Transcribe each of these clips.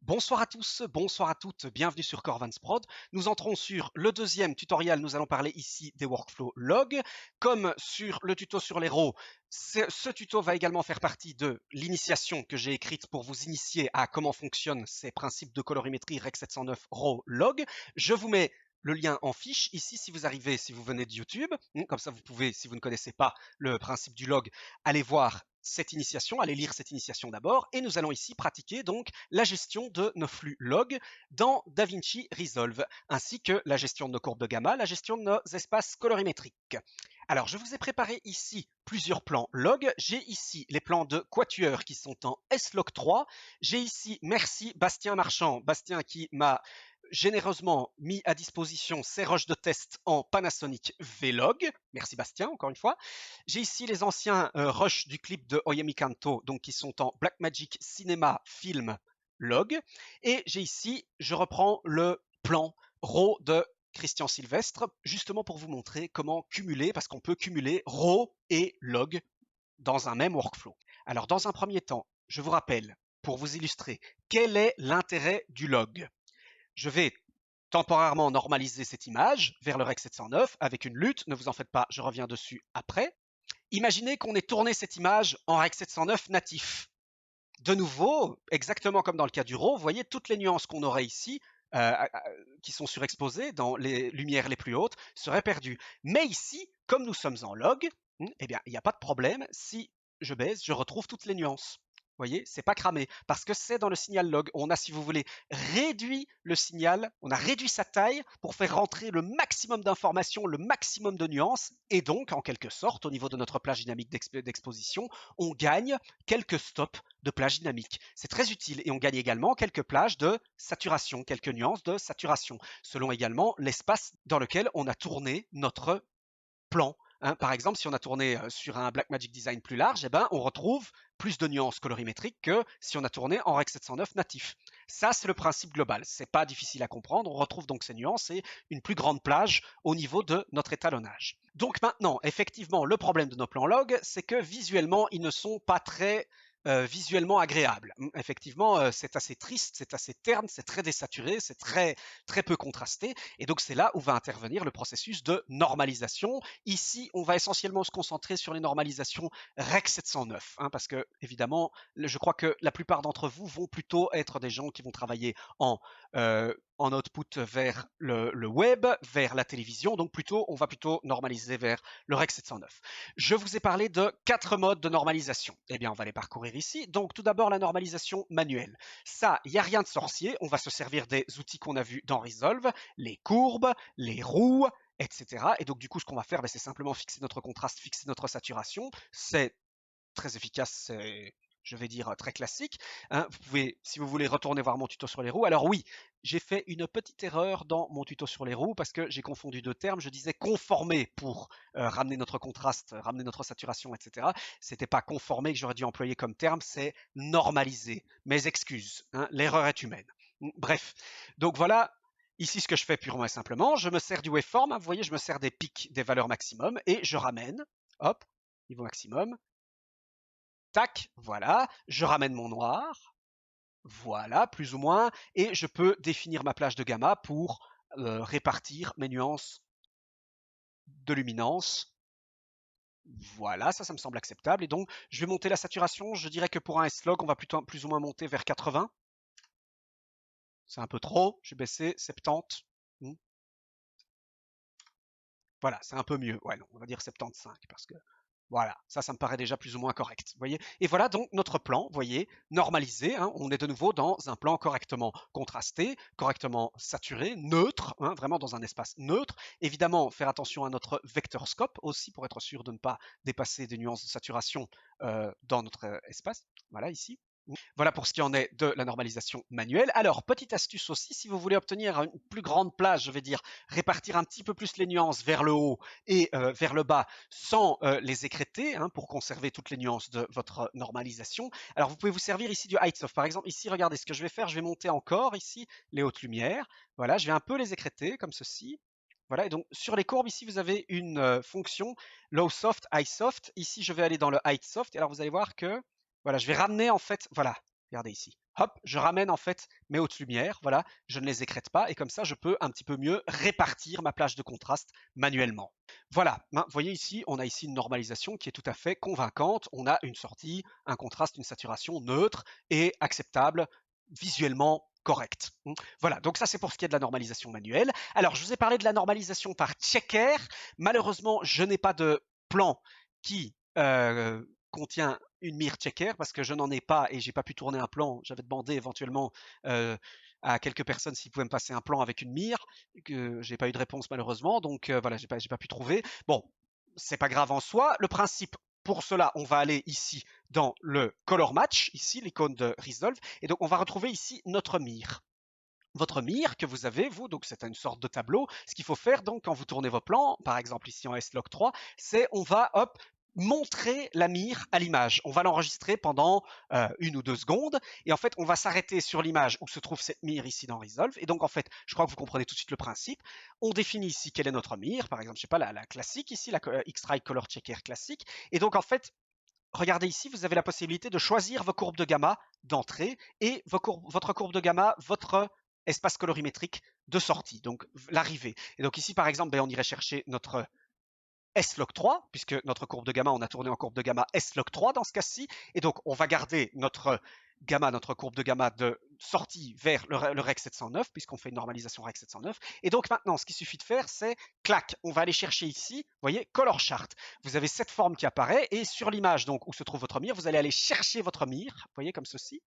Bonsoir à tous, bonsoir à toutes, bienvenue sur Corvans Prod. Nous entrons sur le deuxième tutoriel, nous allons parler ici des workflow logs. Comme sur le tuto sur les RAW, ce tuto va également faire partie de l'initiation que j'ai écrite pour vous initier à comment fonctionnent ces principes de colorimétrie Rec 709 RAW log. Je vous mets le lien en fiche ici si vous arrivez, si vous venez de YouTube. Comme ça vous pouvez, si vous ne connaissez pas le principe du log, aller voir cette initiation, allez lire cette initiation d'abord, et nous allons ici pratiquer donc la gestion de nos flux log dans DaVinci Resolve, ainsi que la gestion de nos courbes de gamma, la gestion de nos espaces colorimétriques. Alors, je vous ai préparé ici plusieurs plans log. J'ai ici les plans de quatuor qui sont en S-Log3. J'ai ici, merci Bastien Marchand, Bastien qui m'a généreusement mis à disposition ces rushs de test en Panasonic Vlog. Merci Bastien, encore une fois. J'ai ici les anciens rushs du clip de Oyami Kanto, donc qui sont en Blackmagic Cinema Film Log. Et j'ai ici, je reprends le plan RAW de Christian Sylvestre, justement pour vous montrer comment cumuler, parce qu'on peut cumuler RAW et log dans un même workflow. Alors, dans un premier temps, je vous rappelle, pour vous illustrer, quel est l'intérêt du log. Je vais temporairement normaliser cette image vers le Rec 709 avec une lutte, ne vous en faites pas, je reviens dessus après. Imaginez qu'on ait tourné cette image en Rec 709 natif. De nouveau, exactement comme dans le cas du RAW, vous voyez toutes les nuances qu'on aurait ici, qui sont surexposées dans les lumières les plus hautes, seraient perdues. Mais ici, comme nous sommes en log, eh bien, il n'y a pas de problème. Si je baisse, je retrouve toutes les nuances. Vous voyez, c'est pas cramé parce que c'est dans le signal log. On a, si vous voulez, réduit le signal, on a réduit sa taille pour faire rentrer le maximum d'informations, le maximum de nuances, et donc, en quelque sorte, au niveau de notre plage dynamique d'exposition, on gagne quelques stops de plage dynamique. C'est très utile et on gagne également quelques plages de saturation, quelques nuances de saturation, selon également l'espace dans lequel on a tourné notre plan. Par exemple, si on a tourné sur un Blackmagic Design plus large, eh ben, on retrouve plus de nuances colorimétriques que si on a tourné en Rec 709 natif. Ça, c'est le principe global. C'est pas difficile à comprendre. On retrouve donc ces nuances et une plus grande plage au niveau de notre étalonnage. Donc maintenant, effectivement, le problème de nos plans log, c'est que visuellement, ils ne sont pas très visuellement agréables. Effectivement, c'est assez triste, c'est assez terne, c'est très désaturé, c'est très, très peu contrasté. Et donc, c'est là où va intervenir le processus de normalisation. Ici, on va essentiellement se concentrer sur les normalisations Rec 709, parce que, évidemment, je crois que la plupart d'entre vous vont plutôt être des gens qui vont travailler en output vers le web, vers la télévision. Donc, on va plutôt normaliser vers le Rec 709. Je vous ai parlé de 4 modes de normalisation. Eh bien, on va les parcourir ici. Donc, tout d'abord, la normalisation manuelle. Ça, il n'y a rien de sorcier. On va se servir des outils qu'on a vus dans Resolve, les courbes, les roues, etc. Et donc, du coup, ce qu'on va faire, c'est simplement fixer notre contraste, fixer notre saturation. C'est très efficace, c'est, je vais dire, très classique. Vous pouvez, si vous voulez, retourner voir mon tuto sur les roues. Alors oui, j'ai fait une petite erreur dans mon tuto sur les roues parce que j'ai confondu deux termes. Je disais conformer pour ramener notre contraste, ramener notre saturation, etc. C'était pas conformer que j'aurais dû employer comme terme, c'est normaliser. Mes excuses, l'erreur est humaine. Bref, donc voilà. Ici, ce que je fais purement et simplement, je me sers du waveform. Vous voyez, je me sers des pics des valeurs maximum et je ramène, hop, niveau maximum, tac, voilà, je ramène mon noir, voilà, plus ou moins, et je peux définir ma plage de gamma pour répartir mes nuances de luminance. Voilà, ça me semble acceptable. Et donc, je vais monter la saturation. Je dirais que pour un S-Log, on va plutôt plus ou moins monter vers 80. C'est un peu trop. Je vais baisser 70. Voilà, c'est un peu mieux. Ouais, non, on va dire 75 parce que voilà, ça me paraît déjà plus ou moins correct. Vous voyez. Et voilà donc notre plan, vous voyez, normalisé. On est de nouveau dans un plan correctement contrasté, correctement saturé, neutre, vraiment dans un espace neutre. Évidemment, faire attention à notre vector scope aussi pour être sûr de ne pas dépasser des nuances de saturation dans notre espace. Voilà, ici. Voilà pour ce qui en est de la normalisation manuelle. Alors, petite astuce aussi, si vous voulez obtenir une plus grande plage, je vais dire, répartir un petit peu plus les nuances vers le haut et vers le bas sans les écrêter, pour conserver toutes les nuances de votre normalisation. Alors, vous pouvez vous servir ici du height soft. Par exemple, ici, regardez ce que je vais faire. Je vais monter encore ici les hautes lumières. Voilà, je vais un peu les écrêter comme ceci. Voilà, et donc sur les courbes, ici, vous avez une fonction low soft, high soft. Ici, je vais aller dans le height soft. Et alors, vous allez voir que voilà, je vais ramener en fait, voilà, regardez ici. hop, je ramène en fait mes hautes lumières, voilà, je ne les écrète pas et comme ça je peux un petit peu mieux répartir ma plage de contraste manuellement. Voilà, vous voyez ici, on a ici une normalisation qui est tout à fait convaincante, on a une sortie, un contraste, une saturation neutre et acceptable, visuellement correct. Voilà, donc ça c'est pour ce qui est de la normalisation manuelle. Alors je vous ai parlé de la normalisation par checker, malheureusement je n'ai pas de plan qui contient une mire checker parce que je n'en ai pas et j'ai pas pu tourner un plan. J'avais demandé éventuellement à quelques personnes s'ils pouvaient me passer un plan avec une mire, que j'ai pas eu de réponse malheureusement, donc voilà, j'ai pas pu trouver. Bon, c'est pas grave en soi. Le principe pour cela, on va aller ici dans le color match, ici l'icône de Resolve, et donc on va retrouver ici notre mire. Votre mire que vous avez, vous, donc c'est une sorte de tableau. Ce qu'il faut faire donc quand vous tournez vos plans, par exemple ici en S-Log 3, c'est on va hop, montrer la mire à l'image. On va l'enregistrer pendant 1 ou 2 secondes et en fait on va s'arrêter sur l'image où se trouve cette mire ici dans Resolve et donc en fait je crois que vous comprenez tout de suite le principe. On définit ici quelle est notre mire, par exemple je sais pas la classique ici, la X-Rite Color Checker classique et donc en fait regardez ici, vous avez la possibilité de choisir vos courbes de gamma d'entrée et votre courbe de gamma, votre espace colorimétrique de sortie, donc l'arrivée. Et donc ici, par exemple, ben, on irait chercher notre S-Log 3, puisque notre courbe de gamma, on a tourné en courbe de gamma S-Log 3 dans ce cas-ci. Et donc, on va garder notre gamma, notre courbe de gamma de sortie vers le Rec 709, puisqu'on fait une normalisation Rec 709. Et donc maintenant, ce qu'il suffit de faire, c'est clac, on va aller chercher ici, vous voyez, color chart. Vous avez cette forme qui apparaît, et sur l'image donc où se trouve votre mire, vous allez aller chercher votre mire, vous voyez, comme ceci.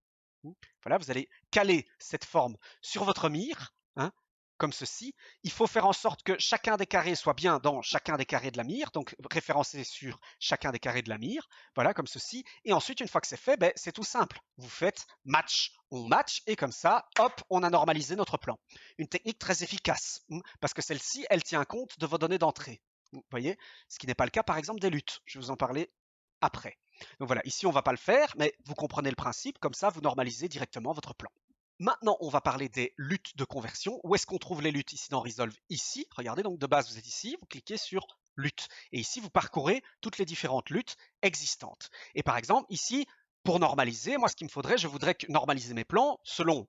Voilà, vous allez caler cette forme sur votre mire, hein, comme ceci. Il faut faire en sorte que chacun des carrés soit bien dans chacun des carrés de la mire, donc référencé sur chacun des carrés de la mire, voilà, comme ceci. Et ensuite, une fois que c'est fait, ben, c'est tout simple. Vous faites match, on match, et comme ça, hop, on a normalisé notre plan. Une technique très efficace, parce que celle-ci, elle tient compte de vos données d'entrée. Vous voyez, ce qui n'est pas le cas, par exemple, des luttes. Je vais vous en parler après. Donc voilà, ici on ne va pas le faire, mais vous comprenez le principe, comme ça vous normalisez directement votre plan. Maintenant, on va parler des luttes de conversion. Où est-ce qu'on trouve les luttes ici dans Resolve? Ici, regardez, donc de base vous êtes ici, vous cliquez sur lutte. Et ici, vous parcourez toutes les différentes luttes existantes. Et par exemple, ici, pour normaliser, moi ce qu'il me faudrait, je voudrais normaliser mes plans selon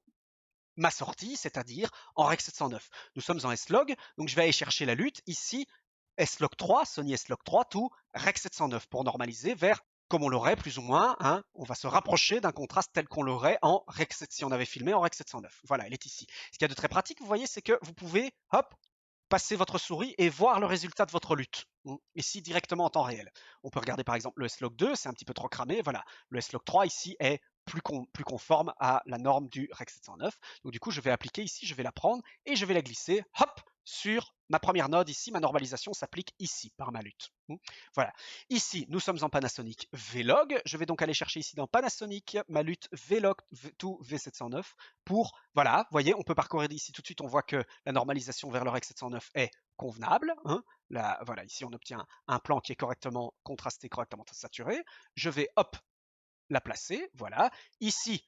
ma sortie, c'est-à-dire en Rec 709. Nous sommes en S-Log, donc je vais aller chercher la lutte ici, S-Log 3, Sony S-Log 3, tout Rec 709 pour normaliser vers comme on l'aurait plus ou moins, hein, on va se rapprocher d'un contraste tel qu'on l'aurait en Rec 7, si on avait filmé en Rec 709. Voilà, elle est ici. Ce qu'il y a de très pratique, vous voyez, c'est que vous pouvez, hop, passer votre souris et voir le résultat de votre lutte, ici directement en temps réel. On peut regarder par exemple le S-Log 2, c'est un petit peu trop cramé, voilà. Le S-Log 3 ici est plus conforme à la norme du Rec 709. Donc du coup, je vais appliquer ici, je vais la prendre et je vais la glisser, hop, sur ma première node ici. Ma normalisation s'applique ici par ma lutte. Voilà. Ici, nous sommes en Panasonic Vlog. Je vais donc aller chercher ici dans Panasonic ma lutte Vlog to V709 pour, voilà, vous voyez, on peut parcourir ici tout de suite. On voit que la normalisation vers le Rec 709 est convenable. Hein. Là, voilà, ici, on obtient un plan qui est correctement contrasté, correctement saturé. Je vais, hop, la placer. Voilà. Ici,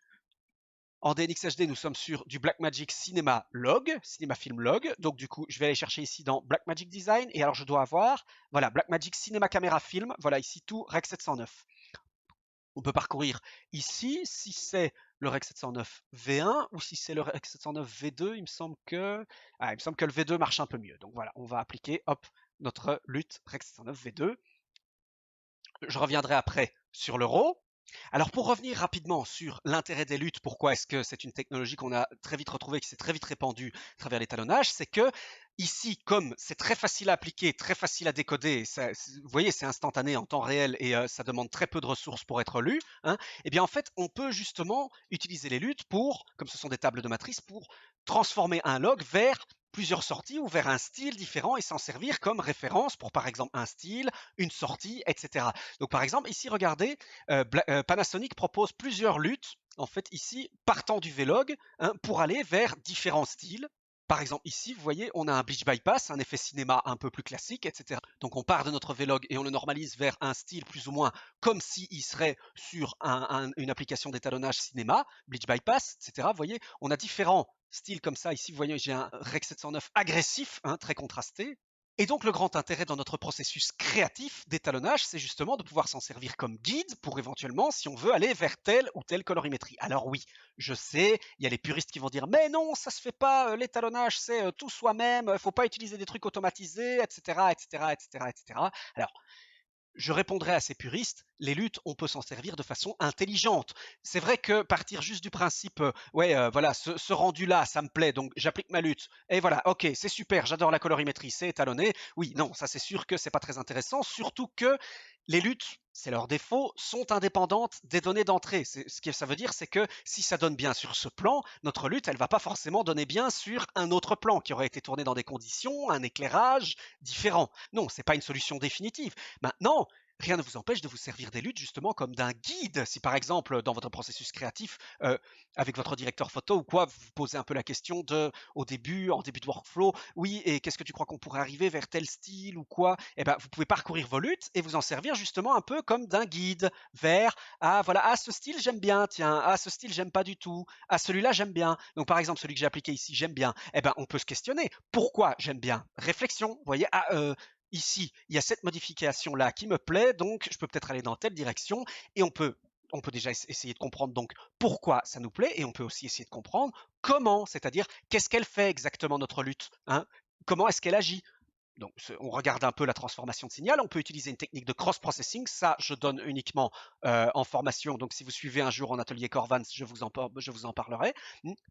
en DNxHD, nous sommes sur du Blackmagic Cinema Log, Cinema Film Log. Donc du coup, je vais aller chercher ici dans Blackmagic Design. Et alors, je dois avoir, voilà, Blackmagic Cinema Camera Film. Voilà, ici tout Rec 709. On peut parcourir ici, si c'est le Rec 709 V1 ou si c'est le Rec 709 V2, il me semble que le V2 marche un peu mieux. Donc voilà, on va appliquer, hop, notre lutte Rec 709 V2. Je reviendrai après sur l'euro. Alors pour revenir rapidement sur l'intérêt des luttes, pourquoi est-ce que c'est une technologie qu'on a très vite retrouvée, qui s'est très vite répandue à travers l'étalonnage, c'est que ici, comme c'est très facile à appliquer, très facile à décoder, vous voyez, c'est instantané en temps réel et ça demande très peu de ressources pour être lu, hein, et bien en fait, on peut justement utiliser les luttes pour, comme ce sont des tables de matrice, pour transformer un log vers plusieurs sorties ou vers un style différent et s'en servir comme référence pour par exemple un style, une sortie, etc. Donc par exemple ici regardez, Panasonic propose plusieurs luttes en fait ici partant du Vlog, hein, pour aller vers différents styles. Par exemple ici vous voyez on a un bleach bypass, un effet cinéma un peu plus classique, etc. Donc on part de notre Vlog et on le normalise vers un style plus ou moins comme s'il serait sur une application d'étalonnage cinéma, bleach bypass, etc. Vous voyez on a différents styles comme ça. Ici vous voyez j'ai un Rec 709 agressif, hein, très contrasté. Et donc le grand intérêt dans notre processus créatif d'étalonnage, c'est justement de pouvoir s'en servir comme guide pour éventuellement, si on veut aller vers telle ou telle colorimétrie. Alors oui, je sais, il y a les puristes qui vont dire mais non, ça se fait pas, l'étalonnage c'est tout soi-même, faut pas utiliser des trucs automatisés, etc., etc., etc., etc. Alors je répondrai à ces puristes, les luttes, on peut s'en servir de façon intelligente. C'est vrai que partir juste du principe, ouais, voilà, ce rendu-là, ça me plaît, donc j'applique ma lutte. Et voilà, ok, c'est super, j'adore la colorimétrie, c'est étalonné. Oui, non, ça c'est sûr que c'est pas très intéressant, surtout que les luttes, c'est leur défaut, sont indépendantes des données d'entrée. Ce que ça veut dire, c'est que si ça donne bien sur ce plan, notre lutte, elle va pas forcément donner bien sur un autre plan qui aurait été tourné dans des conditions, un éclairage différent. Non, c'est pas une solution définitive. Maintenant, rien ne vous empêche de vous servir des luttes justement comme d'un guide. Si par exemple, dans votre processus créatif, avec votre directeur photo ou quoi, vous vous posez un peu la question de, au début, en début de workflow, oui, et qu'est-ce que tu crois qu'on pourrait arriver vers tel style ou quoi? Eh ben, vous pouvez parcourir vos luttes et vous en servir justement un peu comme d'un guide vers, ah voilà, ah ce style j'aime bien, tiens, ah ce style j'aime pas du tout, ah celui-là j'aime bien. Donc par exemple, celui que j'ai appliqué ici, j'aime bien. Eh ben, on peut se questionner. Pourquoi j'aime bien? Réflexion, vous voyez, ah, ici, il y a cette modification-là qui me plaît, donc je peux peut-être aller dans telle direction et on peut déjà essayer de comprendre donc pourquoi ça nous plaît et on peut aussi essayer de comprendre comment, c'est-à-dire qu'est-ce qu'elle fait exactement notre lutte, hein, comment est-ce qu'elle agit. Donc, on regarde un peu la transformation de signal. On peut utiliser une technique de cross-processing. Ça, je donne uniquement en formation. Donc, si vous suivez un jour en atelier Corvans, je vous en parlerai.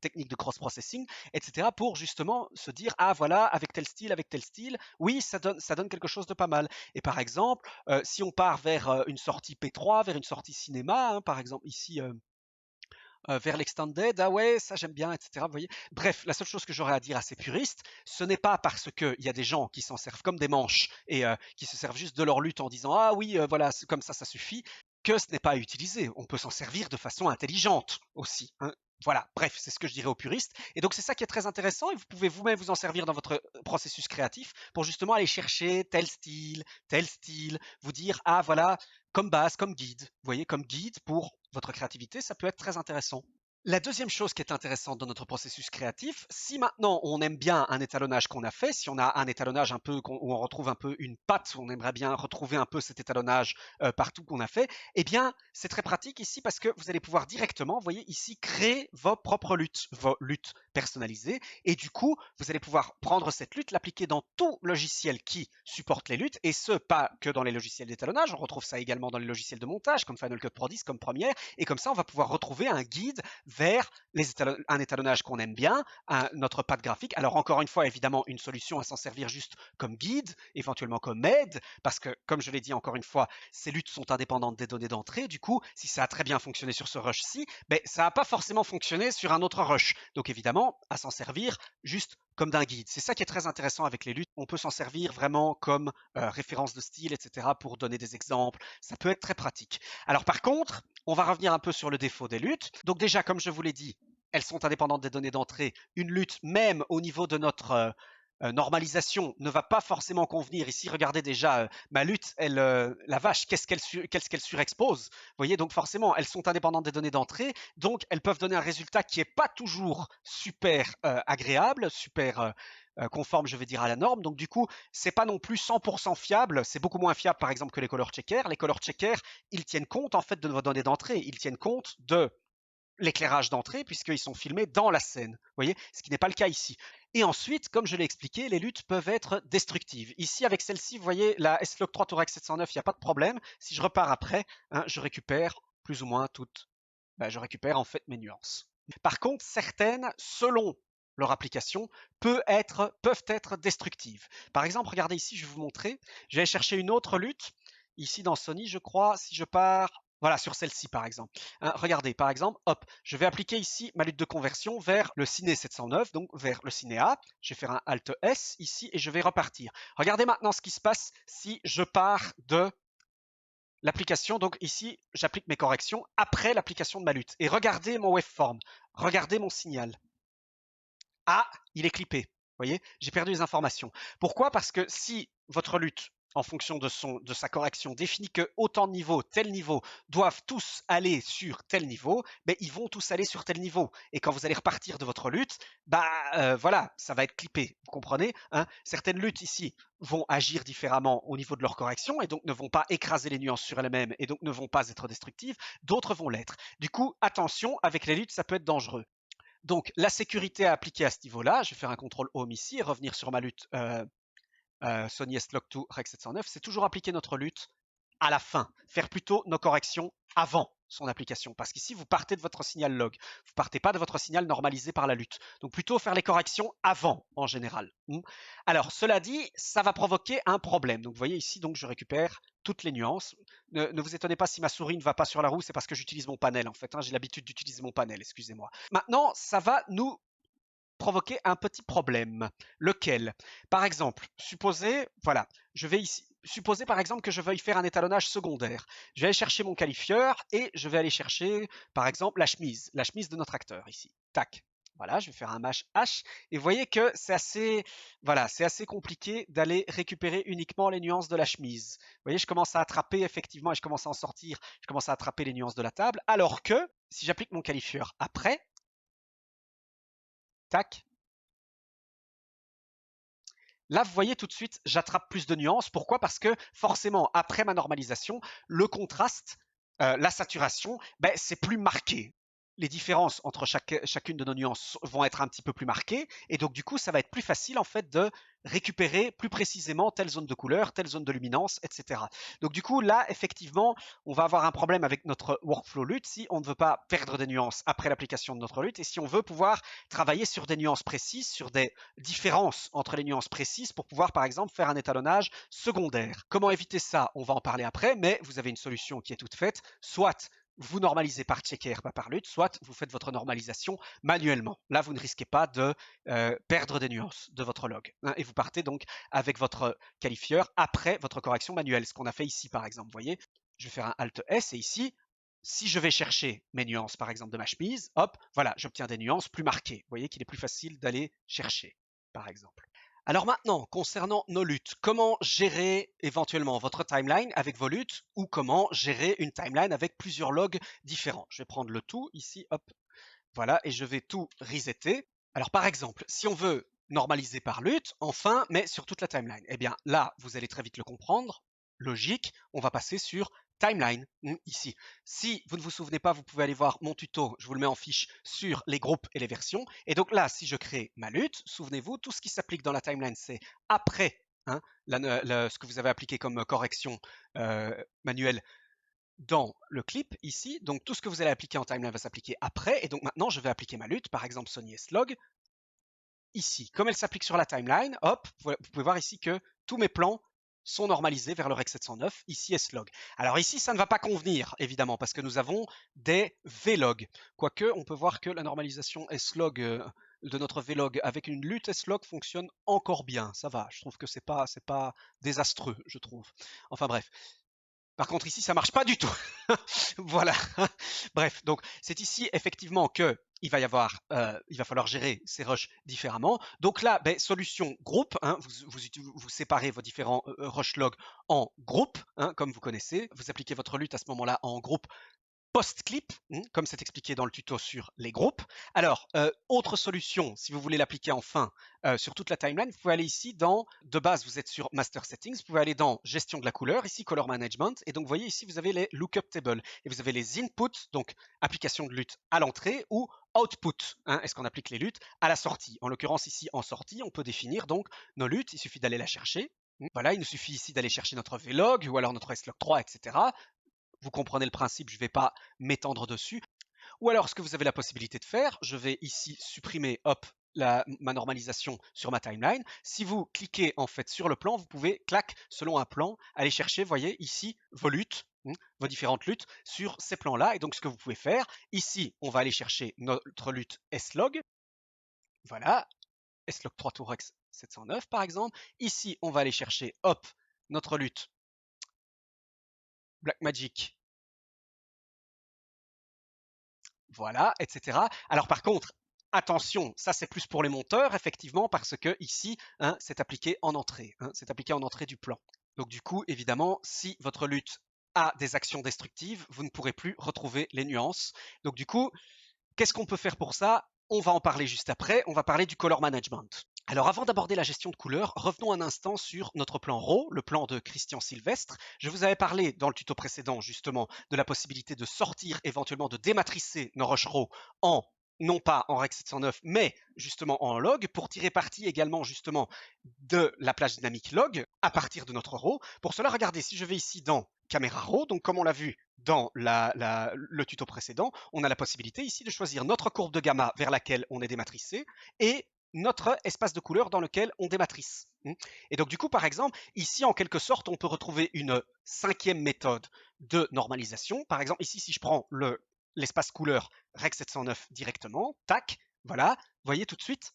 Technique de cross-processing, etc. pour justement se dire, ah voilà, avec tel style, oui, ça donne quelque chose de pas mal. Et par exemple, si on part vers une sortie P3, vers une sortie cinéma, hein, par exemple ici, vers l'extended, ah ouais, ça j'aime bien, etc. Vous voyez. Bref, la seule chose que j'aurais à dire à ces puristes, ce n'est pas parce qu'il y a des gens qui s'en servent comme des manches et qui se servent juste de leur lutte en disant ah oui, voilà, comme ça suffit, que ce n'est pas à utiliser. On peut s'en servir de façon intelligente aussi, hein. Voilà, bref, c'est ce que je dirais aux puristes. Et donc c'est ça qui est très intéressant et vous pouvez vous-même vous en servir dans votre processus créatif pour justement aller chercher tel style, vous dire ah voilà, comme base, comme guide. Vous voyez, comme guide pour votre créativité, ça peut être très intéressant. La deuxième chose qui est intéressante dans notre processus créatif, si maintenant on aime bien un étalonnage qu'on a fait, si on a un étalonnage un peu où on retrouve un peu une patte, où on aimerait bien retrouver un peu cet étalonnage partout qu'on a fait, eh bien c'est très pratique ici parce que vous allez pouvoir directement, vous voyez ici, créer vos luttes personnalisées et du coup vous allez pouvoir prendre cette lutte, l'appliquer dans tout logiciel qui supporte les luttes et ce pas que dans les logiciels d'étalonnage, on retrouve ça également dans les logiciels de montage comme Final Cut Pro 10, comme Premiere et comme ça on va pouvoir retrouver un guide vers un étalonnage qu'on aime bien, notre patte graphique. Alors encore une fois, évidemment, une solution à s'en servir juste comme guide, éventuellement comme aide, parce que comme je l'ai dit encore une fois, ces luttes sont indépendantes des données d'entrée. Du coup, si ça a très bien fonctionné sur ce rush-ci, ben, ça n'a pas forcément fonctionné sur un autre rush. Donc évidemment, à s'en servir juste comme d'un guide. C'est ça qui est très intéressant avec les luttes. On peut s'en servir vraiment comme référence de style, etc. pour donner des exemples. Ça peut être très pratique. Alors par contre, on va revenir un peu sur le défaut des luttes. Donc déjà, comme je vous l'ai dit, elles sont indépendantes des données d'entrée. Une lutte, même au niveau de notre normalisation, ne va pas forcément convenir. Ici, regardez déjà, ma lutte, la vache, qu'est-ce qu'elle surexpose. Vous voyez, donc forcément, elles sont indépendantes des données d'entrée, donc elles peuvent donner un résultat qui n'est pas toujours super agréable, super conforme, je vais dire, à la norme. Donc du coup, c'est pas non plus 100% fiable. C'est beaucoup moins fiable, par exemple, que les color checkers. Les color checkers, ils tiennent compte en fait de vos données d'entrée. Ils tiennent compte de l'éclairage d'entrée puisqu'ils sont filmés dans la scène. Vous voyez, ce qui n'est pas le cas ici. Et ensuite, comme je l'ai expliqué, les luttes peuvent être destructives. Ici, avec celle-ci, vous voyez, la S-Log 3 Thorax 709, il n'y a pas de problème. Si je repars après, hein, je récupère plus ou moins toutes. Ben, je récupère en fait mes nuances. Par contre, certaines, selon leur application, peuvent être destructives. Par exemple, regardez ici, je vais vous montrer. Je vais chercher une autre lutte. Ici, dans Sony, je crois, si je pars voilà, sur celle-ci par exemple. Hein, regardez, par exemple, hop, je vais appliquer ici ma lutte de conversion vers le Ciné 709, donc vers le Ciné A. Je vais faire un Alt S ici et je vais repartir. Regardez maintenant ce qui se passe si je pars de l'application. Donc ici, j'applique mes corrections après l'application de ma lutte. Et regardez mon waveform, regardez mon signal. Ah, il est clippé. Vous voyez, j'ai perdu les informations. Pourquoi? Parce que si votre lutte en fonction de sa correction, définit que autant de niveaux, tel niveau, doivent tous aller sur tel niveau, ben, ils vont tous aller sur tel niveau. Et quand vous allez repartir de votre lutte, bah voilà, ça va être clippé. Vous comprenez, hein? Certaines luttes ici vont agir différemment au niveau de leur correction et donc ne vont pas écraser les nuances sur elles-mêmes et donc ne vont pas être destructives. D'autres vont l'être. Du coup, attention, avec les luttes, ça peut être dangereux. Donc, la sécurité à appliquer à ce niveau-là, je vais faire un contrôle home ici et revenir sur ma lutte Sony S-Log2 Rec 709, c'est toujours appliquer notre lutte à la fin, faire plutôt nos corrections avant son application. Parce qu'ici, vous partez de votre signal log, vous partez pas de votre signal normalisé par la lutte. Donc plutôt faire les corrections avant, en général. Alors, cela dit, ça va provoquer un problème. Donc vous voyez ici, donc je récupère toutes les nuances. Ne vous étonnez pas si ma souris ne va pas sur la roue, c'est parce que j'utilise mon panel en fait. Hein, j'ai l'habitude d'utiliser mon panel, excusez-moi. Maintenant, ça va nous provoquer un petit problème. Lequel? Par exemple, supposez, voilà, je vais ici, supposez par exemple que je veuille faire un étalonnage secondaire. Je vais aller chercher mon qualifieur et je vais aller chercher, par exemple, la chemise de notre acteur ici. Tac. Voilà, je vais faire un mash H et vous voyez que c'est assez, voilà, c'est assez compliqué d'aller récupérer uniquement les nuances de la chemise. Vous voyez, je commence à attraper effectivement et je commence à en sortir, je commence à attraper les nuances de la table, alors que si j'applique mon qualifieur après, tac, là, vous voyez tout de suite, j'attrape plus de nuances. Pourquoi? Parce que forcément, après ma normalisation, le contraste, la saturation, ben, c'est plus marqué. Les différences entre chacune de nos nuances vont être un petit peu plus marquées. Et donc, du coup, ça va être plus facile en fait de récupérer plus précisément telle zone de couleur, telle zone de luminance, etc. Donc, du coup, là, effectivement, on va avoir un problème avec notre workflow LUT si on ne veut pas perdre des nuances après l'application de notre LUT et si on veut pouvoir travailler sur des nuances précises, sur des différences entre les nuances précises pour pouvoir, par exemple, faire un étalonnage secondaire. Comment éviter ça? On va en parler après, mais vous avez une solution qui est toute faite. Soit vous normalisez par checker, pas par LUT, soit vous faites votre normalisation manuellement. Là, vous ne risquez pas de perdre des nuances de votre log. Hein, et vous partez donc avec votre qualifieur après votre correction manuelle, ce qu'on a fait ici, par exemple. Vous voyez, je vais faire un Alt S et ici, si je vais chercher mes nuances, par exemple, de ma chemise, hop, voilà, j'obtiens des nuances plus marquées. Vous voyez qu'il est plus facile d'aller chercher, par exemple. Alors maintenant, concernant nos luttes, comment gérer éventuellement votre timeline avec vos luttes ou comment gérer une timeline avec plusieurs logs différents? Je vais prendre le tout ici, hop, voilà, et je vais tout resetter. Alors par exemple, si on veut normaliser par lutte, enfin, mais sur toute la timeline, eh bien là, vous allez très vite le comprendre. Logique, on va passer sur timeline ici. Si vous ne vous souvenez pas, vous pouvez aller voir mon tuto, je vous le mets en fiche sur les groupes et les versions. Et donc là, si je crée ma lutte, souvenez-vous, tout ce qui s'applique dans la timeline, c'est après hein, ce que vous avez appliqué comme correction manuelle dans le clip ici. Donc tout ce que vous allez appliquer en timeline va s'appliquer après. Et donc maintenant, je vais appliquer ma lutte, par exemple Sony S-Log, ici. Comme elle s'applique sur la timeline, hop, vous pouvez voir ici que tous mes plans sont normalisés vers le Rec 709, ici S-Log. Alors ici, ça ne va pas convenir, évidemment, parce que nous avons des V-Log. Quoique, on peut voir que la normalisation S-Log de notre V-Log avec une lutte S-Log fonctionne encore bien. Ça va, je trouve que c'est pas désastreux, je trouve. Enfin bref. Par contre, ici, ça marche pas du tout. Voilà. Bref, donc c'est ici effectivement que il va falloir gérer ces rushs différemment. Donc là, ben, solution groupe, hein, vous séparez vos différents rush logs en groupe, hein, comme vous connaissez. Vous appliquez votre lutte à ce moment-là en groupe post-clip, comme c'est expliqué dans le tuto sur les groupes. Alors, autre solution, si vous voulez l'appliquer enfin sur toute la timeline, vous pouvez aller ici dans, de base, vous êtes sur Master Settings, vous pouvez aller dans Gestion de la couleur, ici Color Management, et donc vous voyez ici, vous avez les Lookup Tables, et vous avez les Inputs, donc application de lutte à l'entrée, ou Output, hein, est-ce qu'on applique les luttes à la sortie. En l'occurrence, ici, en sortie, on peut définir donc nos luttes, il suffit d'aller la chercher. Voilà, il nous suffit ici d'aller chercher notre Vlog ou alors notre S-Log3, etc. Vous comprenez le principe, je ne vais pas m'étendre dessus. Ou alors, ce que vous avez la possibilité de faire, je vais ici supprimer, hop, ma normalisation sur ma timeline. Si vous cliquez en fait sur le plan, vous pouvez, clac, selon un plan, aller chercher, voyez, ici, vos luttes, vos différentes luttes sur ces plans-là. Et donc, ce que vous pouvez faire, ici, on va aller chercher notre lutte S-Log. Voilà, S-Log 3 Tourex 709 par exemple. Ici, on va aller chercher, hop, notre lutte Blackmagic. Voilà, etc. Alors par contre, attention, ça c'est plus pour les monteurs, effectivement, parce que ici, hein, c'est appliqué en entrée. Hein, c'est appliqué en entrée du plan. Donc du coup, évidemment, si votre lutte a des actions destructives, vous ne pourrez plus retrouver les nuances. Donc du coup, qu'est-ce qu'on peut faire pour ça? On va en parler juste après, on va parler du color management. Alors avant d'aborder la gestion de couleurs, revenons un instant sur notre plan RAW, le plan de Christian Sylvestre. Je vous avais parlé dans le tuto précédent justement de la possibilité de sortir éventuellement de dématricer nos rushs RAW en non pas en Rec 709, mais justement en log, pour tirer parti également justement de la plage dynamique log à partir de notre RAW. Pour cela, regardez, si je vais ici dans Caméra RAW, donc comme on l'a vu dans le tuto précédent, on a la possibilité ici de choisir notre courbe de gamma vers laquelle on est dématricé et notre espace de couleur dans lequel on dématrice. Et donc du coup, par exemple, ici, en quelque sorte, on peut retrouver une cinquième méthode de normalisation. Par exemple, ici, si je prends l'espace couleur Rec 709 directement, tac, voilà, vous voyez tout de suite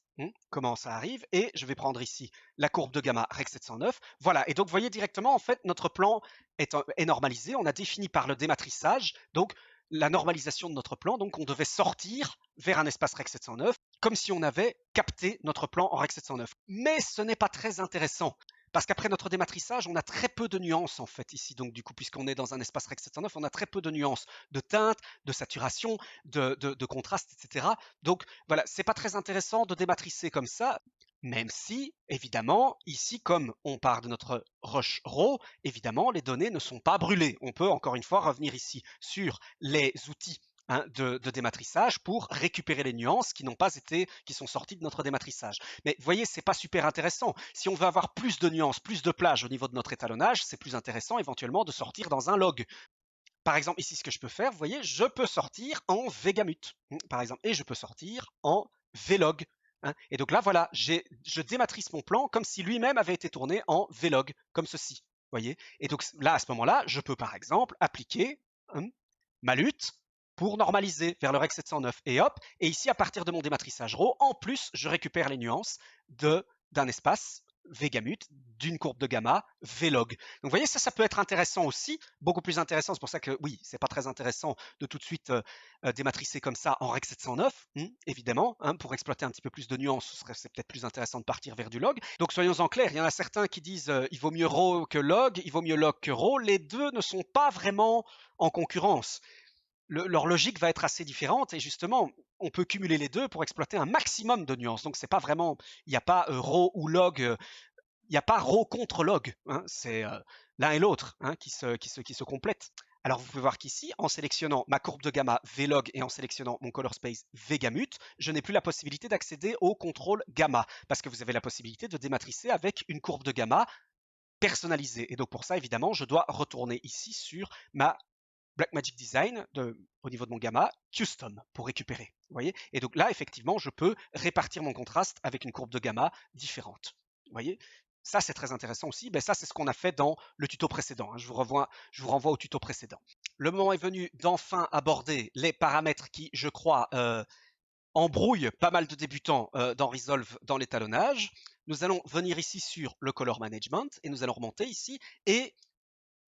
comment ça arrive. Et je vais prendre ici la courbe de gamma Rec 709. Voilà, et donc vous voyez directement, en fait, notre plan est normalisé. On a défini par le dématrissage, donc la normalisation de notre plan. Donc on devait sortir vers un espace Rec 709 comme si on avait capté notre plan en Rec 709. Mais ce n'est pas très intéressant. Parce qu'après notre dématrissage, on a très peu de nuances en fait ici. Donc du coup, puisqu'on est dans un espace Rec 709, on a très peu de nuances de teinte, de saturation, de contraste, etc. Donc voilà, c'est pas très intéressant de dématricer comme ça. Même si, évidemment, ici, comme on part de notre rush RAW, évidemment, les données ne sont pas brûlées. On peut encore une fois revenir ici sur les outils de dématrissage pour récupérer les nuances qui n'ont pas été, qui sont sorties de notre dématrissage. Mais vous voyez, c'est pas super intéressant. Si on veut avoir plus de nuances, plus de plages au niveau de notre étalonnage, c'est plus intéressant éventuellement de sortir dans un log. Par exemple, ici, ce que je peux faire, vous voyez, je peux sortir en Vegamut, par exemple, et je peux sortir en Vlog. Et donc là, voilà, je dématrice mon plan comme si lui-même avait été tourné en Vlog, comme ceci. Voyez. Et donc là, à ce moment-là, je peux par exemple appliquer ma lutte pour normaliser vers le Rec 709. Et hop, et ici, à partir de mon dématrissage RAW, en plus, je récupère les nuances d'un espace Vegamut, d'une courbe de gamma, Vlog. Donc vous voyez, ça peut être intéressant aussi, beaucoup plus intéressant. C'est pour ça que oui, c'est pas très intéressant de tout de suite dématricer comme ça en Rec 709, évidemment. Pour exploiter un petit peu plus de nuances, c'est peut-être plus intéressant de partir vers du log. Donc soyons en clair, il y en a certains qui disent il vaut mieux RAW que log, il vaut mieux log que RAW. Les deux ne sont pas vraiment en concurrence. Leur logique va être assez différente et justement, on peut cumuler les deux pour exploiter un maximum de nuances. Donc c'est pas vraiment, il n'y a pas RAW ou log, il n'y a pas RAW contre log. C'est l'un et l'autre qui se complètent. Alors vous pouvez voir qu'ici, en sélectionnant ma courbe de gamma Vlog et en sélectionnant mon color space Vegamut, je n'ai plus la possibilité d'accéder au contrôle gamma parce que vous avez la possibilité de dématricer avec une courbe de gamma personnalisée. Et donc pour ça, évidemment, je dois retourner ici sur ma Blackmagic Design au niveau de mon gamma, custom pour récupérer. Vous voyez. Et donc là, effectivement, je peux répartir mon contraste avec une courbe de gamma différente. Vous voyez. Ça, c'est très intéressant aussi. Ben, ça, c'est ce qu'on a fait dans le tuto précédent. Je vous renvoie au tuto précédent. Le moment est venu d'enfin aborder les paramètres qui, je crois, embrouillent pas mal de débutants dans Resolve dans l'étalonnage. Nous allons venir ici sur le color management et nous allons remonter ici et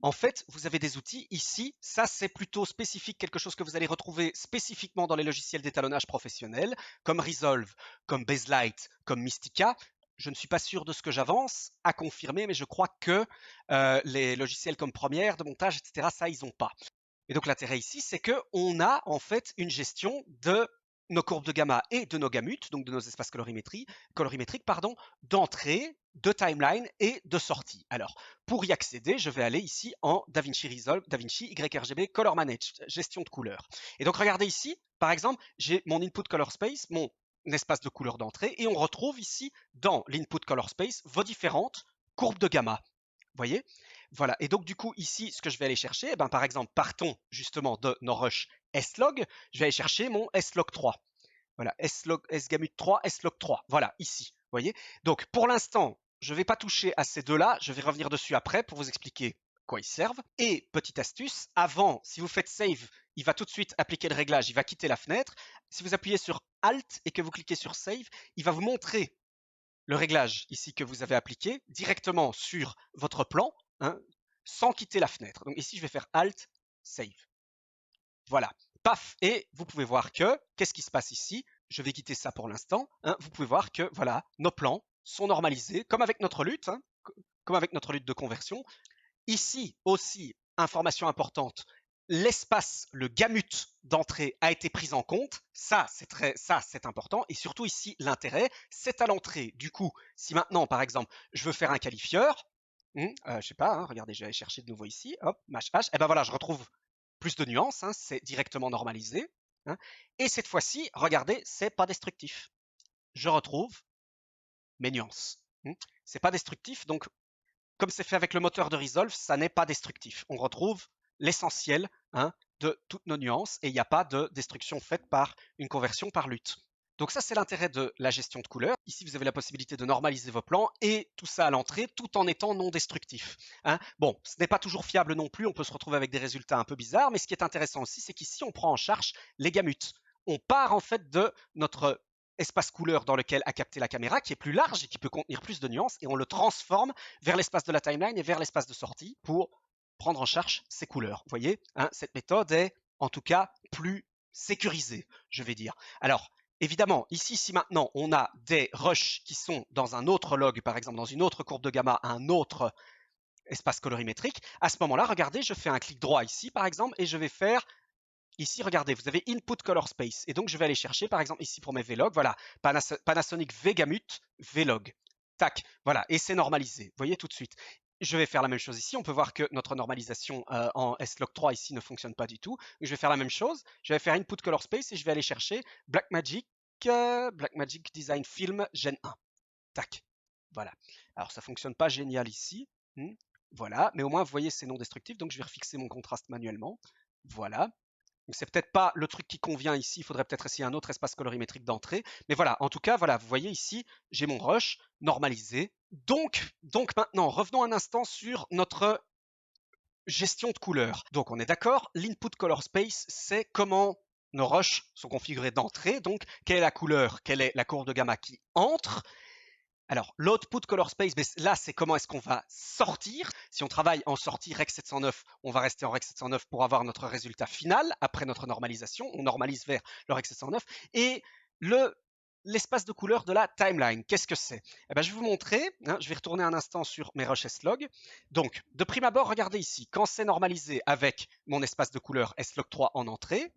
en fait, vous avez des outils ici. Ça, c'est plutôt spécifique, quelque chose que vous allez retrouver spécifiquement dans les logiciels d'étalonnage professionnels, comme Resolve, comme Baselight, comme Mystica. Je ne suis pas sûr de ce que j'avance, à confirmer, mais je crois que les logiciels comme Premiere, de montage, etc., ça, ils n'ont pas. Et donc l'intérêt ici, c'est qu'on a en fait une gestion de nos courbes de gamma et de nos gamutes, donc de nos espaces colorimétriques, d'entrée, de timeline et de sortie. Alors, pour y accéder, je vais aller ici en DaVinci Resolve, DaVinci YRGB Color Manage, gestion de couleurs. Et donc regardez ici, par exemple, j'ai mon input color space, mon espace de couleur d'entrée, et on retrouve ici dans l'input color space vos différentes courbes de gamma. Vous voyez? Voilà. Et donc, du coup, ici, ce que je vais aller chercher, par exemple, partons justement de nos rush slog, je vais aller chercher mon slog 3. Voilà, sgamut 3, slog 3. Voilà, ici. Vous voyez? Donc, pour l'instant, je ne vais pas toucher à ces deux-là. Je vais revenir dessus après pour vous expliquer quoi ils servent. Et petite astuce, avant, si vous faites save, il va tout de suite appliquer le réglage, il va quitter la fenêtre. Si vous appuyez sur Alt et que vous cliquez sur Save, il va vous montrer le réglage ici que vous avez appliqué directement sur votre plan, sans quitter la fenêtre. Donc ici, je vais faire Alt, Save. Voilà, paf, et vous pouvez voir que, qu'est-ce qui se passe ici? Je vais quitter ça pour l'instant. Vous pouvez voir que, voilà, nos plans sont normalisés, comme avec notre lutte. comme avec notre lutte de conversion. Ici aussi, information importante, l'espace, le gamut d'entrée a été pris en compte. Ça, c'est important. Et surtout ici, l'intérêt, c'est à l'entrée. Du coup, si maintenant, par exemple, je veux faire un qualifieur, je sais pas, regardez, je vais aller chercher de nouveau ici, hop, mash h, et ben voilà, je retrouve plus de nuances, c'est directement normalisé. Et cette fois-ci, regardez, c'est pas destructif. Je retrouve mes nuances. C'est pas destructif, donc comme c'est fait avec le moteur de Resolve, ça n'est pas destructif. On retrouve l'essentiel de toutes nos nuances et il n'y a pas de destruction faite par une conversion par LUT. Donc ça, c'est l'intérêt de la gestion de couleurs. Ici, vous avez la possibilité de normaliser vos plans et tout ça à l'entrée, tout en étant non destructif. Bon, ce n'est pas toujours fiable non plus, on peut se retrouver avec des résultats un peu bizarres, mais ce qui est intéressant aussi, c'est qu'ici, on prend en charge les gamut. On part en fait de notre espace couleur dans lequel a capté la caméra, qui est plus large et qui peut contenir plus de nuances, et on le transforme vers l'espace de la timeline et vers l'espace de sortie pour prendre en charge ces couleurs. Vous voyez, cette méthode est en tout cas plus sécurisée, je vais dire. Alors, évidemment, ici, si maintenant on a des rushs qui sont dans un autre log, par exemple dans une autre courbe de gamma, un autre espace colorimétrique, à ce moment-là, regardez, je fais un clic droit ici, par exemple, et je vais faire ici, regardez, vous avez Input Color Space. Et donc, je vais aller chercher, par exemple, ici pour mes Vlog, voilà, Panasonic Vegamut Vlog. Tac, voilà, et c'est normalisé. Vous voyez tout de suite. Je vais faire la même chose ici. On peut voir que notre normalisation en S-Log 3 ici ne fonctionne pas du tout. Je vais faire la même chose. Je vais faire Input Color Space et je vais aller chercher Blackmagic Design Film Gen 1. Tac, voilà. Alors, ça ne fonctionne pas génial ici. Voilà, mais au moins, vous voyez, c'est non destructif. Donc, je vais refixer mon contraste manuellement. Voilà. Donc c'est peut-être pas le truc qui convient ici, il faudrait peut-être essayer un autre espace colorimétrique d'entrée. Mais voilà, en tout cas, voilà, vous voyez ici, j'ai mon rush normalisé. Donc maintenant, revenons un instant sur notre gestion de couleurs. Donc on est d'accord, l'input color space, c'est comment nos rushs sont configurés d'entrée. Donc quelle est la couleur, quelle est la courbe de gamma qui entre. Alors, l'output color space, là, c'est comment est-ce qu'on va sortir. Si on travaille en sortie Rec 709, on va rester en Rec 709 pour avoir notre résultat final après notre normalisation. On normalise vers le Rec 709. Et l'espace de couleur de la timeline, qu'est-ce que c'est? Je vais vous montrer. Je vais retourner un instant sur mes rush S-Log. Donc, de prime abord, regardez ici. Quand c'est normalisé avec mon espace de couleur S-Log 3 en entrée,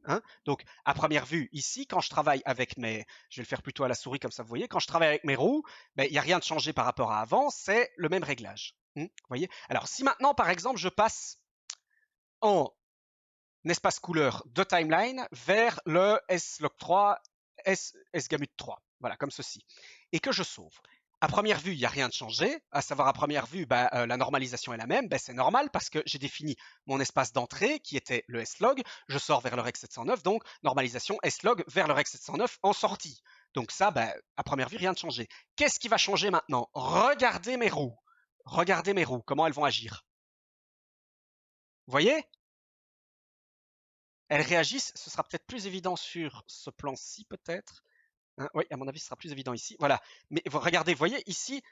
donc à première vue, ici, quand je travaille avec mes... Je vais le faire plutôt à la souris, comme ça vous voyez. Quand je travaille avec mes roues, il n'y a rien de changé par rapport à avant. C'est le même réglage. Vous voyez? Alors, si maintenant, par exemple, je passe en espace couleur de timeline vers le S-Log 3 S-Gamut 3, voilà, comme ceci, et que je sauve. À première vue, il n'y a rien de changé, à savoir à première vue, la normalisation est la même, c'est normal parce que j'ai défini mon espace d'entrée qui était le S-Log, je sors vers le Rec 709, donc normalisation S-Log vers le Rec 709 en sortie. Donc ça, à première vue, rien de changé. Qu'est-ce qui va changer maintenant? Regardez mes roues, comment elles vont agir. Vous voyez? Elles réagissent, ce sera peut-être plus évident sur ce plan-ci peut-être. Oui, à mon avis, ce sera plus évident ici. Voilà. Mais regardez, vous voyez ici,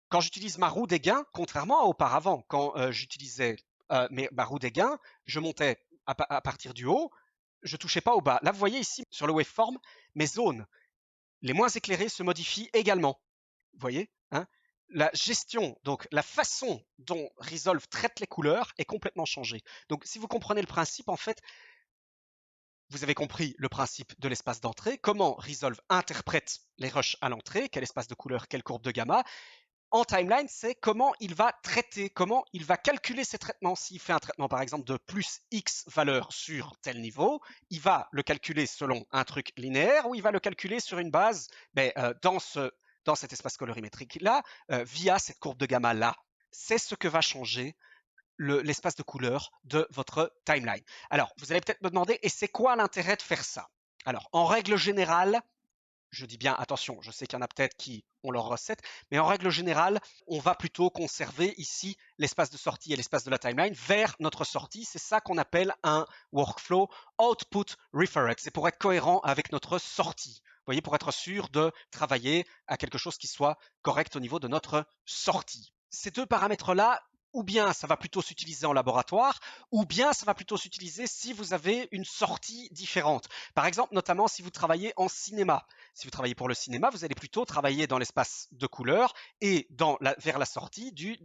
quand j'utilise ma roue des gains, contrairement à auparavant, quand j'utilisais ma roue des gains, je montais à partir du haut, je touchais pas au bas. Là, vous voyez ici, sur le waveform, mes zones les moins éclairées se modifient également. Vous voyez, la gestion, donc la façon dont Resolve traite les couleurs est complètement changée. Donc, si vous comprenez le principe, en fait, vous avez compris le principe de l'espace d'entrée, comment Resolve interprète les rushs à l'entrée, quel espace de couleur, quelle courbe de gamma. En timeline, c'est comment il va traiter, comment il va calculer ses traitements. S'il fait un traitement, par exemple, de plus X valeur sur tel niveau, il va le calculer selon un truc linéaire ou il va le calculer sur une base dans cet espace colorimétrique-là, via cette courbe de gamma-là. C'est ce que va changer l'espace de couleur de votre timeline. Alors, vous allez peut-être me demander, et c'est quoi l'intérêt de faire ça? Alors, en règle générale, je dis bien attention, je sais qu'il y en a peut-être qui ont leur recette, mais en règle générale, on va plutôt conserver ici l'espace de sortie et l'espace de la timeline vers notre sortie. C'est ça qu'on appelle un workflow output referred. C'est pour être cohérent avec notre sortie. Vous voyez, pour être sûr de travailler à quelque chose qui soit correct au niveau de notre sortie. Ces deux paramètres-là, ou bien ça va plutôt s'utiliser en laboratoire, ou bien ça va plutôt s'utiliser si vous avez une sortie différente. Par exemple, notamment si vous travaillez en cinéma. Si vous travaillez pour le cinéma, vous allez plutôt travailler dans l'espace de couleur et vers la sortie du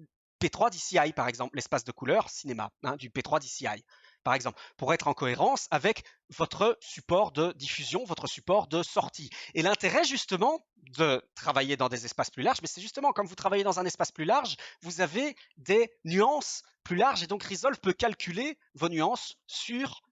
P3 DCI, par exemple, l'espace de couleur cinéma, hein, du P3 DCI, par exemple, pour être en cohérence avec votre support de diffusion, votre support de sortie. Et l'intérêt, justement, de travailler dans des espaces plus larges, mais c'est justement comme vous travaillez dans un espace plus large, vous avez des nuances plus larges, et donc Resolve peut calculer vos nuances sur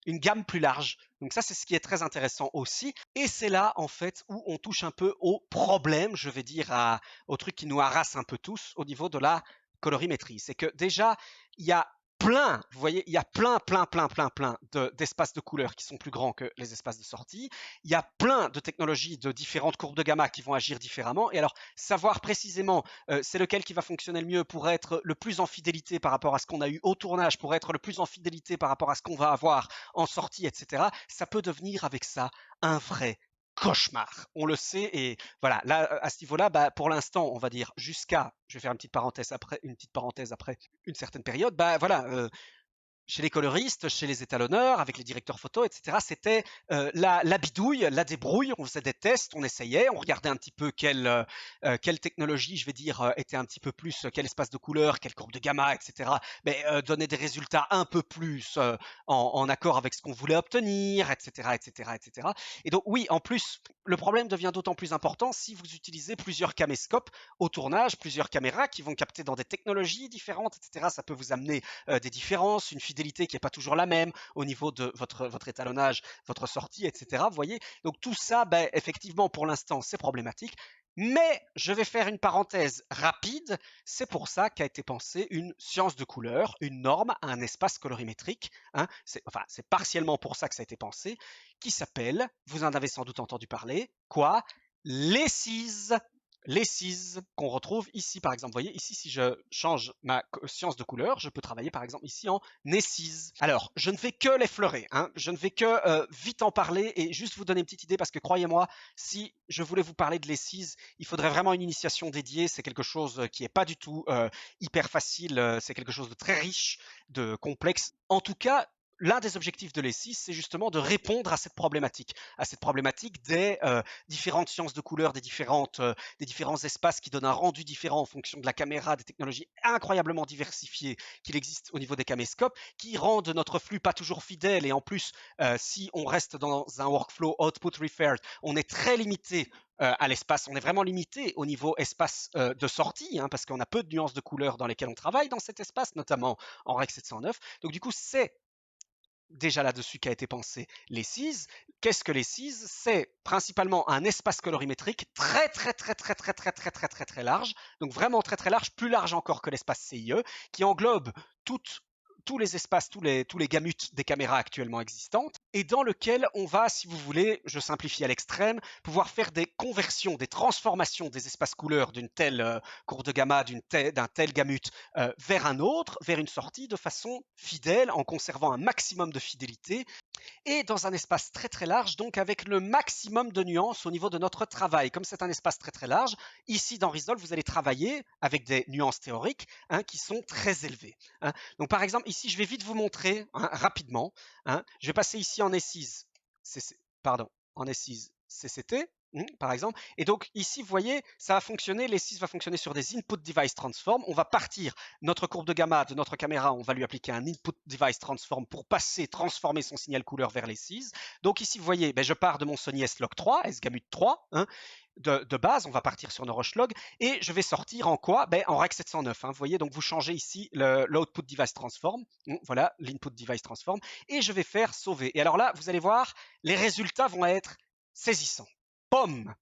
une gamme plus large. Donc ça, c'est ce qui est très intéressant aussi. Et c'est là, en fait, où on touche un peu au problème, je vais dire, au truc qui nous harasse un peu tous au niveau de la colorimétrie. C'est que déjà, il y a plein, vous voyez, il y a plein d'espaces de couleurs qui sont plus grands que les espaces de sortie. Il y a plein de technologies de différentes courbes de gamma qui vont agir différemment. Et alors, savoir précisément c'est lequel qui va fonctionner le mieux pour être le plus en fidélité par rapport à ce qu'on a eu au tournage, pour être le plus en fidélité par rapport à ce qu'on va avoir en sortie, etc., ça peut devenir avec ça un vrai cauchemar. On le sait, et voilà, là, à ce niveau-là, bah, pour l'instant, on va dire jusqu'à, je vais faire une petite parenthèse après, une certaine période, bah voilà, chez les coloristes, chez les étalonneurs, avec les directeurs photo, etc. C'était la bidouille, la débrouille. On faisait des tests, on essayait, on regardait un petit peu quelle technologie, je vais dire, était un petit peu plus, quel espace de couleur, quelle courbe de gamma, etc. Mais donnait des résultats un peu plus en accord avec ce qu'on voulait obtenir, etc., etc., etc. Et donc oui, en plus, le problème devient d'autant plus important si vous utilisez plusieurs caméscopes au tournage, plusieurs caméras qui vont capter dans des technologies différentes, etc. Ça peut vous amener des différences, une fidélité qui n'est pas toujours la même au niveau de votre étalonnage, votre sortie, etc. Vous voyez. Donc tout ça, ben, effectivement, pour l'instant, c'est problématique. Mais je vais faire une parenthèse rapide. C'est pour ça qu'a été pensée une science de couleur, une norme, un espace colorimétrique. Hein. C'est partiellement pour ça que ça a été pensé, qui s'appelle, vous en avez sans doute entendu parler, quoi? L'ESIZ. Les qu'on retrouve ici, par exemple. Vous voyez, ici, si je change ma science de couleur, je peux travailler, par exemple, ici en Essise. Alors, je ne vais que l'effleurer, hein. Je ne vais que vite en parler et juste vous donner une petite idée, parce que croyez-moi, si je voulais vous parler de l'Essise, il faudrait vraiment une initiation dédiée. C'est quelque chose qui n'est pas du tout hyper facile. C'est quelque chose de très riche, de complexe. En tout cas, l'un des objectifs de l'ESIS, c'est justement de répondre à cette problématique des différentes sciences de couleurs, des différents espaces qui donnent un rendu différent en fonction de la caméra, des technologies incroyablement diversifiées qu'il existe au niveau des caméscopes, qui rendent notre flux pas toujours fidèle. Et en plus, si on reste dans un workflow output referred, on est très limité à l'espace. On est vraiment limité au niveau espace de sortie, hein, parce qu'on a peu de nuances de couleurs dans lesquelles on travaille dans cet espace, notamment en Rec 709. Donc du coup, c'est déjà là-dessus qu'a été pensé les CIS. Qu'est-ce que les CIS? C'est principalement un espace colorimétrique très très large, donc vraiment très large, plus large encore que l'espace CIE, qui englobe tous les espaces, tous les gamut des caméras actuellement existantes, et dans lequel on va, si vous voulez, je simplifie à l'extrême, pouvoir faire des conversions, des transformations des espaces couleurs d'une telle courbe de gamma, d'un tel gamut vers un autre, vers une sortie, de façon fidèle, en conservant un maximum de fidélité, et dans un espace très large, donc avec le maximum de nuances au niveau de notre travail. Comme c'est un espace très large, ici dans Resolve, vous allez travailler avec des nuances théoriques, hein, qui sont très élevées. Hein. Donc par exemple, ici, je vais vite vous montrer, hein, rapidement. Hein. Je vais passer ici en Essise, en Essise CCT. Par exemple. Et donc ici, vous voyez, ça va fonctionner, l'E6 va fonctionner sur des input device transform. On va partir notre courbe de gamma de notre caméra, on va lui appliquer un input device transform pour transformer son signal couleur vers l'E6. Donc ici, vous voyez, ben, je pars de mon Sony S-Log3, S-Gamut 3, hein, de base, on va partir sur nos Roche-Log, et je vais sortir en quoi? Ben, en Rec 709. Hein, vous voyez, donc vous changez ici l'output device transform, voilà, l'input device transform, et je vais faire sauver. Et alors là, vous allez voir, les résultats vont être saisissants. Pomme.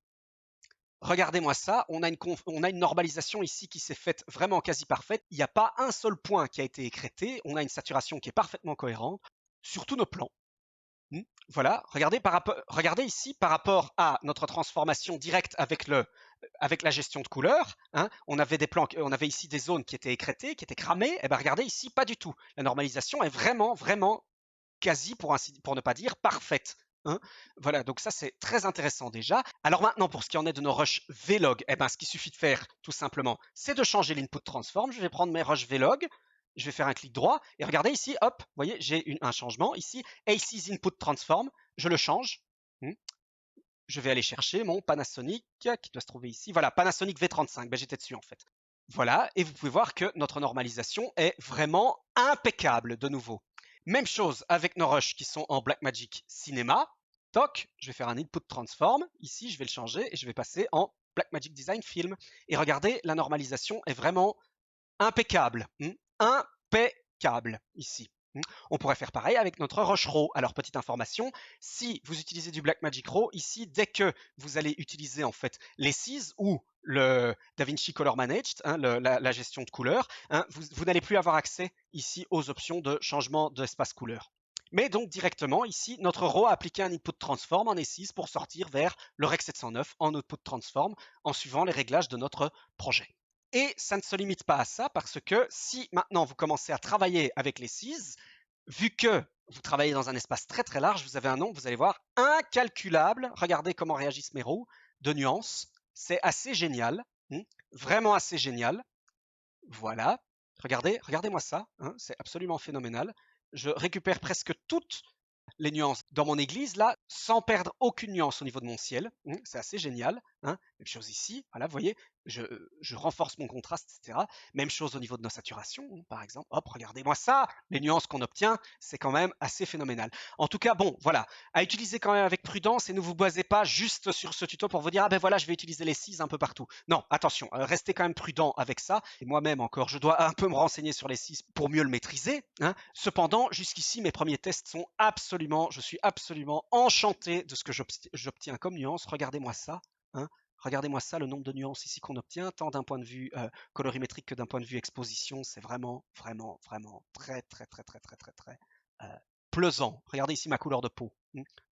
Regardez-moi ça, on a une normalisation ici qui s'est faite vraiment quasi parfaite. Il n'y a pas un seul point qui a été écrété. On a une saturation qui est parfaitement cohérente sur tous nos plans. Voilà, regardez ici par rapport à notre transformation directe avec la gestion de couleurs. Hein, on avait ici des zones qui étaient écrétées, qui étaient cramées. Et bien regardez ici, pas du tout. La normalisation est vraiment quasi, pour ne pas dire, parfaite. Hein. Voilà, donc ça c'est très intéressant déjà. Alors maintenant, pour ce qui en est de nos rushs Vlog, eh ben, ce qu'il suffit de faire tout simplement, c'est de changer l'input transform. Je vais prendre mes rushs Vlog, je vais faire un clic droit et regardez ici, hop, vous voyez, j'ai un changement ici, AC's input transform, je le change. Je vais aller chercher mon Panasonic qui doit se trouver ici. Voilà, Panasonic V35, ben, j'étais dessus en fait. Voilà, et vous pouvez voir que notre normalisation est vraiment impeccable de nouveau. Même chose avec nos rushs qui sont en Blackmagic Cinema. Toc, je vais faire un input transform. Ici, je vais le changer et je vais passer en Blackmagic Design Film. Et regardez, la normalisation est vraiment impeccable. Impeccable ici. On pourrait faire pareil avec notre Rush Raw. Alors, petite information, si vous utilisez du Blackmagic Raw, ici, dès que vous allez utiliser en fait les SIS ou le DaVinci Color Managed, la gestion de couleurs, vous n'allez plus avoir accès ici aux options de changement d'espace couleur. Mais donc directement ici, notre Raw a appliqué un input transform en E6 pour sortir vers le Rec 709 en output transform en suivant les réglages de notre projet. Et ça ne se limite pas à ça parce que si maintenant vous commencez à travailler avec les SIS, vu que vous travaillez dans un espace très très large, vous avez un nombre, vous allez voir, incalculable. Regardez comment réagissent mes roues de nuances. C'est assez génial, vraiment assez génial. Voilà, regardez-moi ça, c'est absolument phénoménal. Je récupère presque toutes les nuances dans mon église là, sans perdre aucune nuance au niveau de mon ciel. C'est assez génial. Même chose ici, voilà, vous voyez, je renforce mon contraste, etc. Même chose au niveau de nos saturations, par exemple. Hop, regardez-moi ça, les nuances qu'on obtient, c'est quand même assez phénoménal. En tout cas, bon, voilà, à utiliser quand même avec prudence et ne vous basez pas juste sur ce tuto pour vous dire, ah ben voilà, je vais utiliser les 6 un peu partout. Non, attention, restez quand même prudent avec ça. Et moi-même encore, je dois un peu me renseigner sur les 6 pour mieux le maîtriser. Cependant, jusqu'ici, mes premiers tests sont je suis absolument enchanté de ce que j'obtiens comme nuance. Regardez-moi ça. Regardez-moi ça, le nombre de nuances ici qu'on obtient, tant d'un point de vue colorimétrique que d'un point de vue exposition, c'est vraiment, vraiment, vraiment très, très, très, très, très, très, très plaisant. Regardez ici ma couleur de peau.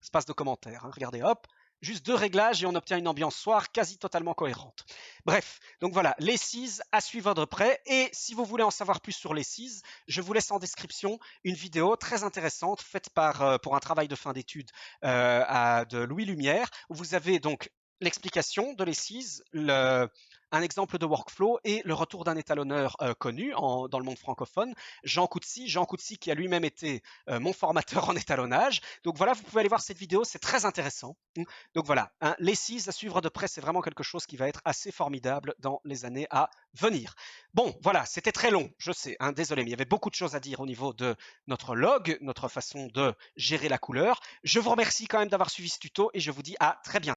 Espace de commentaires. Regardez, hop, juste 2 réglages et on obtient une ambiance soir quasi totalement cohérente. Bref, donc voilà, les SIS à suivre de près. Et si vous voulez en savoir plus sur les SIS, je vous laisse en description une vidéo très intéressante faite pour un travail de fin d'études de Louis Lumière, où vous avez donc l'explication de l'ESIS, un exemple de workflow et le retour d'un étalonneur connu dans le monde francophone, Jean Coutcy qui a lui-même été mon formateur en étalonnage. Donc voilà, vous pouvez aller voir cette vidéo, c'est très intéressant. Donc voilà, l'ESIS à suivre de près, c'est vraiment quelque chose qui va être assez formidable dans les années à venir. Bon, voilà, c'était très long, je sais, désolé, mais il y avait beaucoup de choses à dire au niveau de notre log, notre façon de gérer la couleur. Je vous remercie quand même d'avoir suivi ce tuto et je vous dis à très bientôt.